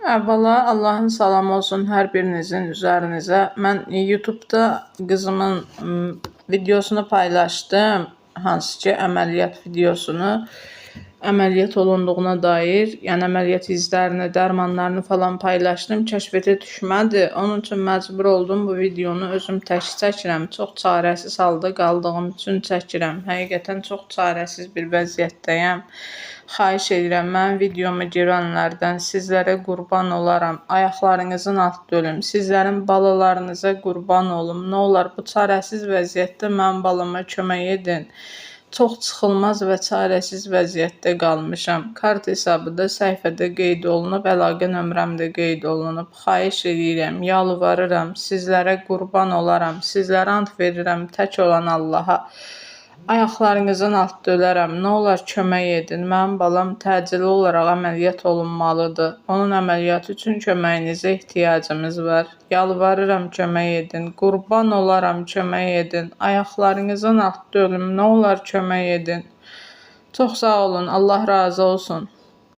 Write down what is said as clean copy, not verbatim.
Əvvəla Allahın salamı olsun hər birinizin üzərinizə. Mən YouTube'da qızımın videosunu paylaşdım. Hansı ki, əməliyyat videosunu. Əməliyyat olunduğuna dair, yəni əməliyyat izlərini, dərmanlarını falan paylaşdım. Kəşfətə düşmədi. Onun üçün məcbur oldum bu videonu özüm tək çəkirəm. Çox çarəsiz halda qaldığım üçün çəkirəm. Həqiqətən çox çarəsiz bir vəziyyətdəyəm. Xahiş edirəm, mənim videomu görənlərdən sizlərə qurban olaram. Ayaqlarınızın altında ölüm. Sizlərin balalarınıza qurban olum. Nə olar bu çarəsiz vəziyyətdə mənim balama kömək edin. Çox çıxılmaz və çarəsiz vəziyyətdə qalmışam. Kart hesabı da səhifədə qeyd olunub, əlaqə nömrəm də qeyd olunub. Xahiş edirəm, yalvarıram, sizlərə qurban olaram. Sizlərə and verirəm tək olan Allaha. Ayaqlarınızın altında ölərəm. Nə olar kömək edin. Mənim balam təcili olaraq əməliyyat olunmalıdır. Onun əməliyyatı üçün köməyinizə ehtiyacımız var. Yalvarıram kömək edin. Qurban olaram kömək edin. Ayaqlarınızın altında ölüm. Nə olar kömək edin. Çox sağ olun. Allah razı olsun.